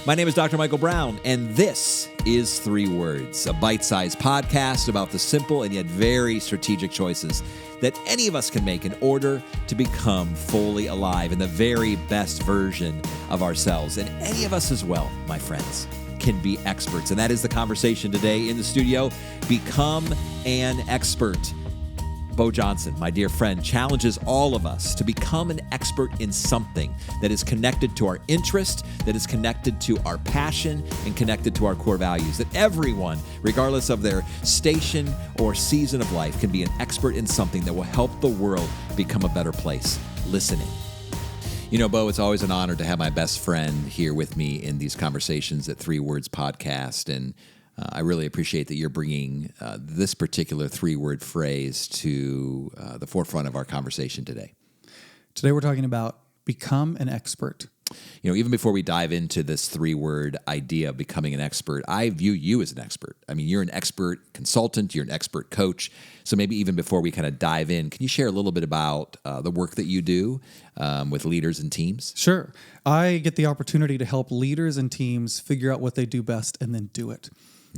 My name is Dr. Michael Brown, and this is 3 Words, a bite-sized podcast about the simple and yet very strategic choices that any of us can make in order to become fully alive in the very best version of ourselves. And any of us as well, my friends, can be experts. And that is the conversation today in the studio. Become an expert. Beau Johnson, my dear friend, challenges all of us to become an expert in something that is connected to our interest, that is connected to our passion, and connected to our core values. That everyone, regardless of their station or season of life, can be an expert in something that will help the world become a better place. Listening. You know, Beau, it's always an honor to have my best friend here with me in these conversations at 3 Words Podcast, and I really appreciate that you're bringing this particular 3-word phrase to the forefront of our conversation today. Today we're talking about become an expert. You know, even before we dive into this 3-word idea of becoming an expert, I view you as an expert. I mean, you're an expert consultant, you're an expert coach. So maybe even before we kind of dive in, can you share a little bit about the work that you do with leaders and teams? Sure. I get the opportunity to help leaders and teams figure out what they do best and then do it.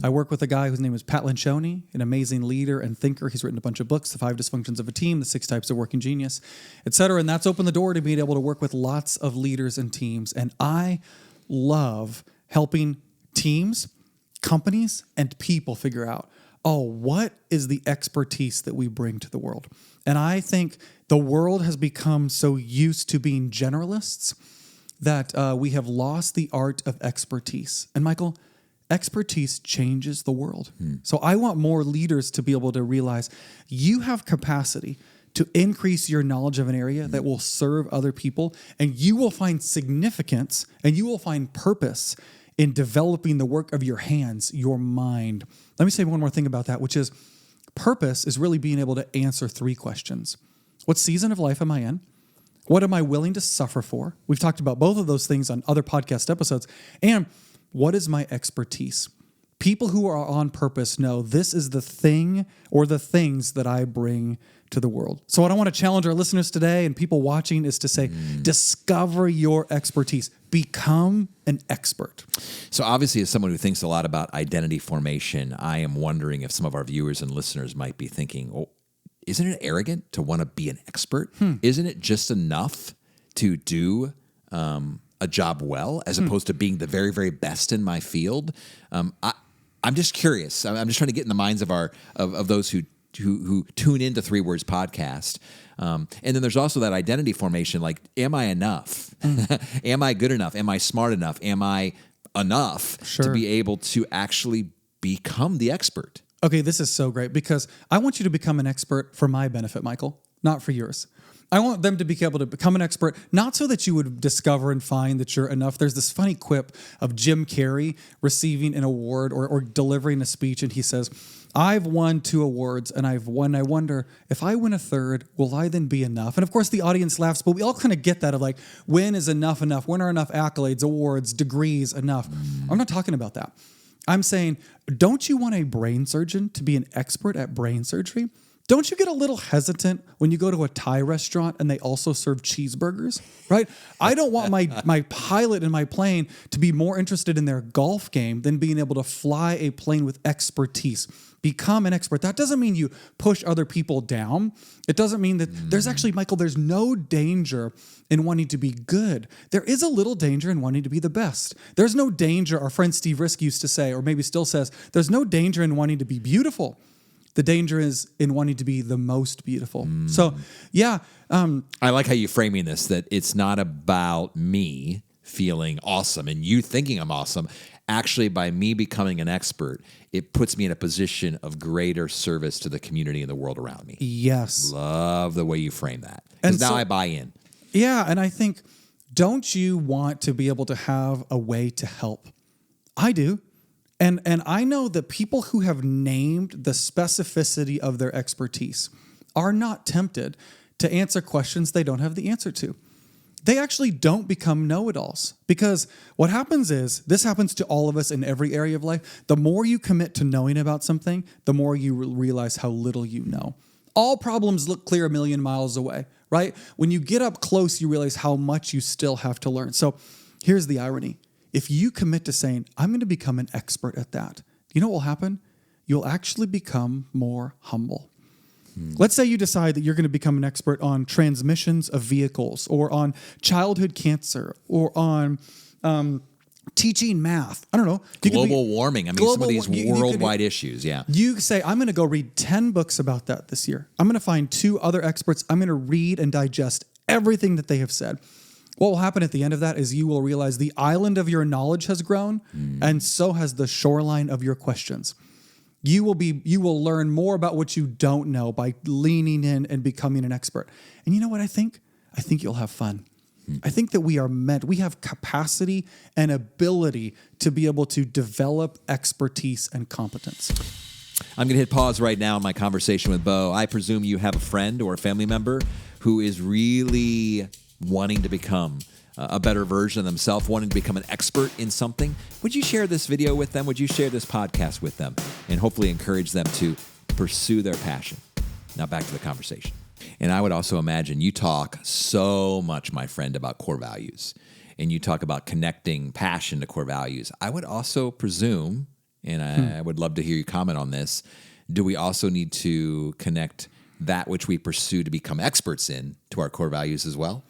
I work with a guy whose name is Pat Lencioni, an amazing leader and thinker. He's written a bunch of books, The 5 Dysfunctions of a Team, The 6 Types of Working Genius, et cetera. And that's opened the door to being able to work with lots of leaders and teams. And I love helping teams, companies, and people figure out, what is the expertise that we bring to the world? And I think the world has become so used to being generalists that we have lost the art of expertise. And Michael, expertise changes the world. So I want more leaders to be able to realize you have capacity to increase your knowledge of an area that will serve other people, and you will find significance and you will find purpose in developing the work of your hands, your mind. Let me say one more thing about that, which is purpose is really being able to answer 3 questions. What season of life am I in? What am I willing to suffer for? We've talked about both of those things on other podcast episodes. And what is my expertise? People who are on purpose know this is the thing or the things that I bring to the world. So what I want to challenge our listeners today and people watching is to say, discover your expertise. Become an expert. So obviously, as someone who thinks a lot about identity formation, I am wondering if some of our viewers and listeners might be thinking, isn't it arrogant to want to be an expert? Isn't it just enough to do a job well, as opposed to being the very, very best in my field? I'm just curious. I'm just trying to get in the minds of those who tune into 3 Words Podcast. And then there's also that identity formation, like, am I enough? Am I good enough? Am I smart enough? Am I enough to be able to actually become the expert? Okay, this is so great because I want you to become an expert for my benefit, Michael, not for yours. I want them to be able to become an expert, not so that you would discover and find that you're enough. There's this funny quip of Jim Carrey receiving an award or delivering a speech, and he says, I've won 2 awards, and I wonder, if I win a 3rd, will I then be enough? And of course, the audience laughs, but we all kind of get that of like, when is enough? When are enough accolades, awards, degrees enough? I'm not talking about that. I'm saying, don't you want a brain surgeon to be an expert at brain surgery? Don't you get a little hesitant when you go to a Thai restaurant and they also serve cheeseburgers, right? I don't want my pilot in my plane to be more interested in their golf game than being able to fly a plane with expertise. Become an expert. That doesn't mean you push other people down. It doesn't mean that there's actually, Michael, there's no danger in wanting to be good. There is a little danger in wanting to be the best. There's no danger, our friend Steve Risk used to say, or maybe still says, there's no danger in wanting to be beautiful. The danger is in wanting to be the most beautiful. So, yeah. I like how you're framing this, that it's not about me feeling awesome and you thinking I'm awesome. Actually, by me becoming an expert, it puts me in a position of greater service to the community and the world around me. Yes. Love the way you frame that. Because now I buy in. Yeah, and I think, don't you want to be able to have a way to help? I do. And I know that people who have named the specificity of their expertise are not tempted to answer questions they don't have the answer to. They actually don't become know-it-alls, because what happens is, this happens to all of us in every area of life. The more you commit to knowing about something, the more you realize how little you know. All problems look clear a million miles away, right? When you get up close, you realize how much you still have to learn. So here's the irony. if you commit to saying, I'm going to become an expert at that, you know what will happen? You'll actually become more humble. Let's say you decide that you're going to become an expert on transmissions of vehicles or on childhood cancer or on teaching math. I don't know. Global warming. I mean, some of these worldwide issues. Yeah. You say, I'm going to go read 10 books about that this year. I'm going to find 2 other experts. I'm going to read and digest everything that they have said. What will happen at the end of that is you will realize the island of your knowledge has grown, and so has the shoreline of your questions. You will learn more about what you don't know by leaning in and becoming an expert. And you know what I think? I think you'll have fun. I think that we have capacity and ability to be able to develop expertise and competence. I'm going to hit pause right now in my conversation with Beau. I presume you have a friend or a family member who is really wanting to become a better version of themselves, wanting to become an expert in something. Would you share this video with them? Would you share this podcast with them? And hopefully encourage them to pursue their passion. Now back to the conversation. And I would also imagine you talk so much, my friend, about core values. And you talk about connecting passion to core values. I would also presume, and I would love to hear you comment on this, do we also need to connect that which we pursue to become experts in to our core values as well?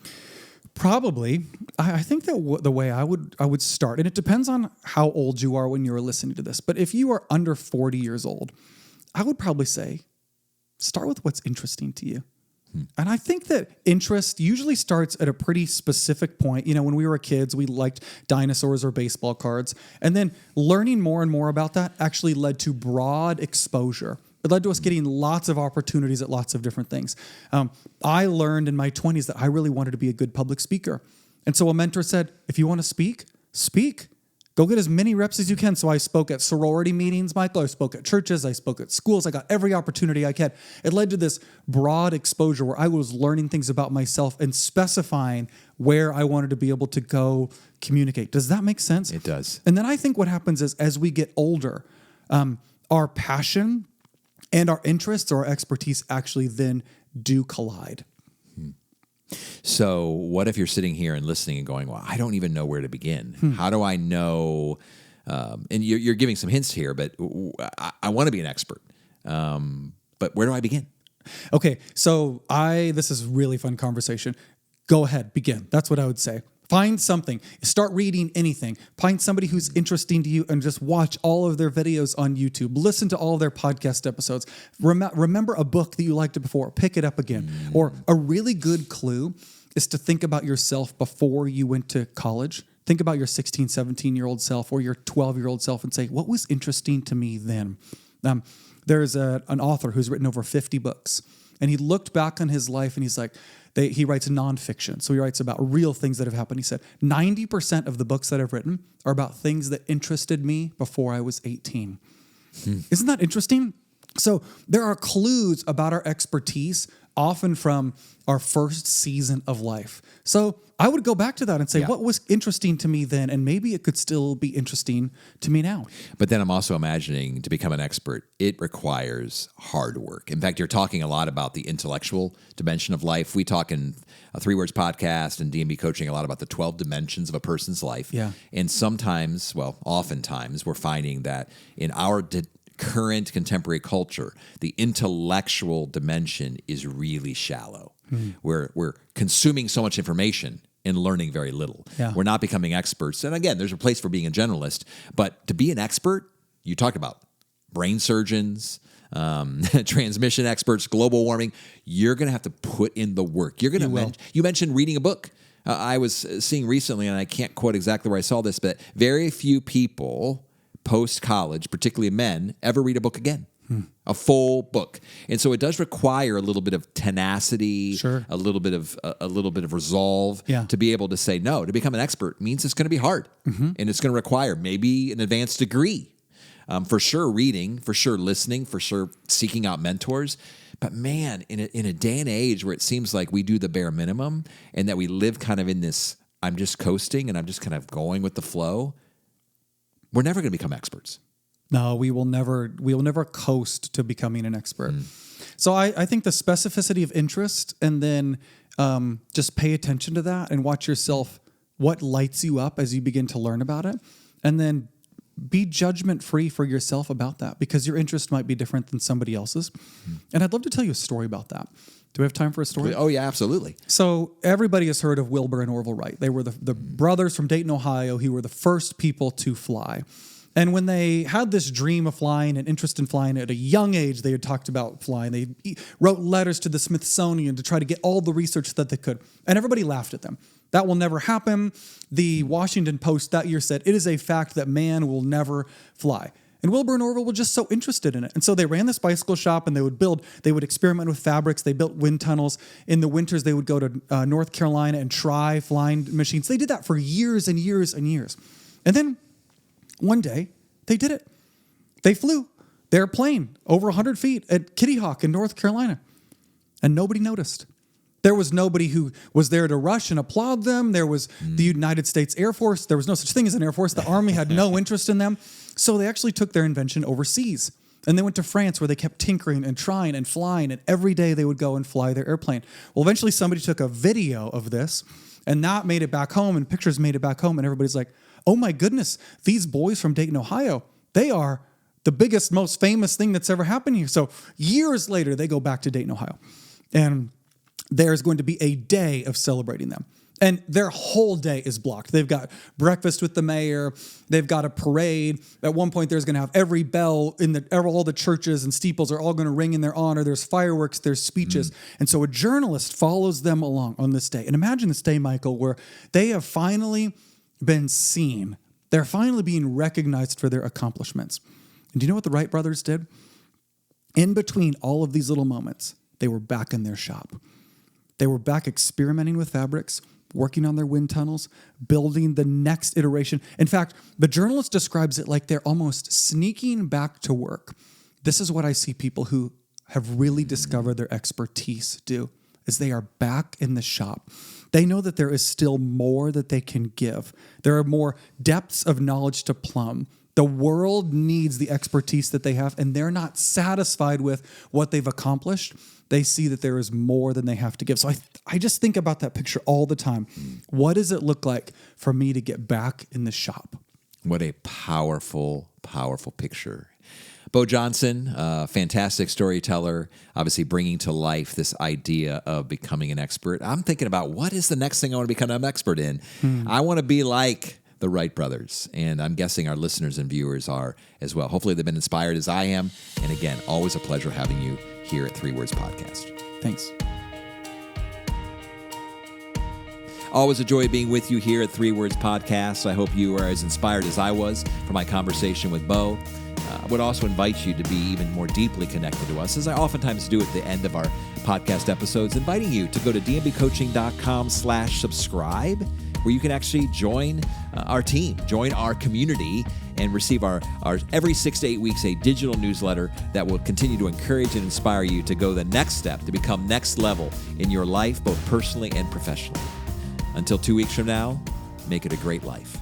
Probably. I think that the way I would start, and it depends on how old you are when you're listening to this, but if you are under 40 years old, I would probably say, start with what's interesting to you. And I think that interest usually starts at a pretty specific point. You know, when we were kids, we liked dinosaurs or baseball cards. And then learning more and more about that actually led to broad exposure. It led to us getting lots of opportunities at lots of different things. I learned in my 20s that I really wanted to be a good public speaker. And so a mentor said, if you want to speak, speak. Go get as many reps as you can. So I spoke at sorority meetings, Michael. I spoke at churches. I spoke at schools. I got every opportunity I could. It led to this broad exposure where I was learning things about myself and specifying where I wanted to be able to go communicate. Does that make sense? It does. And then I think what happens is as we get older, our passion and our interests or our expertise actually then do collide. So what if you're sitting here and listening and going, well, I don't even know where to begin. How do I know? And you're giving some hints here, but I want to be an expert. But where do I begin? Okay, so this is a really fun conversation. Go ahead, begin. That's what I would say. Find something. Start reading anything. Find somebody who's interesting to you and just watch all of their videos on YouTube. Listen to all of their podcast episodes. Remember a book that you liked before. Pick it up again. Or a really good clue is to think about yourself before you went to college. Think about your 16, 17-year-old self or your 12-year-old self and say, what was interesting to me then? There's an author who's written over 50 books. And he looked back on his life and he's like, he writes nonfiction. So he writes about real things that have happened. He said, 90% of the books that I've written are about things that interested me before I was 18. Isn't that interesting? So there are clues about our expertise often from our first season of life. So I would go back to that and say, what was interesting to me then? And maybe it could still be interesting to me now. But then I'm also imagining to become an expert, it requires hard work. In fact, you're talking a lot about the intellectual dimension of life. We talk in a 3 Words podcast and D&B coaching a lot about the 12 dimensions of a person's life. Yeah. And oftentimes we're finding that in our current contemporary culture, the intellectual dimension is really shallow. We're consuming so much information and learning very little. Yeah. We're not becoming experts. And again, there's a place for being a generalist, but to be an expert, you talked about brain surgeons, transmission experts, global warming. You're going to have to put in the work. You mentioned reading a book. I was seeing recently, and I can't quote exactly where I saw this, but very few people post-college, particularly men, ever read a book again. A full book. And so it does require a little bit of tenacity, a little bit of resolve to be able to say no. To become an expert means it's going to be hard. And it's going to require maybe an advanced degree. For sure reading, for sure listening, for sure seeking out mentors. But man, in a day and age where it seems like we do the bare minimum and that we live kind of in this, I'm just coasting and I'm just kind of going with the flow, we're never going to become experts. No, we will never coast to becoming an expert. So I think the specificity of interest and then just pay attention to that and watch yourself what lights you up as you begin to learn about it, and then be judgment-free for yourself about that, because your interest might be different than somebody else's. And I'd love to tell you a story about that. Do we have time for a story? Oh, yeah, absolutely. So everybody has heard of Wilbur and Orville Wright. They were the brothers from Dayton, Ohio, who were the first people to fly. And when they had this dream of flying and interest in flying at a young age, they had talked about flying. They wrote letters to the Smithsonian to try to get all the research that they could. And everybody laughed at them. That will never happen. The Washington Post that year said, it is a fact that man will never fly. And Wilbur and Orville were just so interested in it. And so they ran this bicycle shop, and they would experiment with fabrics. They built wind tunnels. In the winters, they would go to North Carolina and try flying machines. They did that for years and years and years. And then one day, they did it. They flew their plane over 100 feet at Kitty Hawk in North Carolina, and nobody noticed. There was nobody who was there to rush and applaud them. There was the United States Air Force. There was no such thing as an Air Force. The Army had no interest in them. So they actually took their invention overseas. And they went to France, where they kept tinkering and trying and flying. And every day they would go and fly their airplane. Well, eventually somebody took a video of this, and that made it back home, and pictures made it back home. And everybody's like, oh my goodness, these boys from Dayton, Ohio, they are the biggest, most famous thing that's ever happened here. So years later, they go back to Dayton, Ohio. And there's going to be a day of celebrating them. And their whole day is blocked. They've got breakfast with the mayor. They've got a parade. At one point, there's going to have every bell in all the churches and steeples are all going to ring in their honor. There's fireworks. There's speeches. And so a journalist follows them along on this day. And imagine this day, Michael, where they have finally been seen. They're finally being recognized for their accomplishments. And do you know what the Wright brothers did? In between all of these little moments, they were back in their shop. They were back experimenting with fabrics, working on their wind tunnels, building the next iteration. In fact, the journalist describes it like they're almost sneaking back to work. This is what I see people who have really discovered their expertise do, is they are back in the shop. They know that there is still more that they can give. There are more depths of knowledge to plumb. The world needs the expertise that they have, and they're not satisfied with what they've accomplished. They see that there is more than they have to give. So I just think about that picture all the time. What does it look like for me to get back in the shop? What a powerful, powerful picture. Beau Johnson, fantastic storyteller, obviously bringing to life this idea of becoming an expert. I'm thinking about, what is the next thing I want to become an expert in? I want to be like the Wright brothers, and I'm guessing our listeners and viewers are as well. Hopefully they've been inspired as I am. And again, always a pleasure having you here at 3 Words Podcast. Thanks. Always a joy being with you here at 3 Words Podcast. I hope you are as inspired as I was from my conversation with Beau. I would also invite you to be even more deeply connected to us, as I oftentimes do at the end of our podcast episodes, inviting you to go to dmbcoaching.com/subscribe, where you can actually join our team, join our community, and receive our every 6 to 8 weeks a digital newsletter that will continue to encourage and inspire you to go the next step, to become next level in your life, both personally and professionally. Until 2 weeks from now, make it a great life.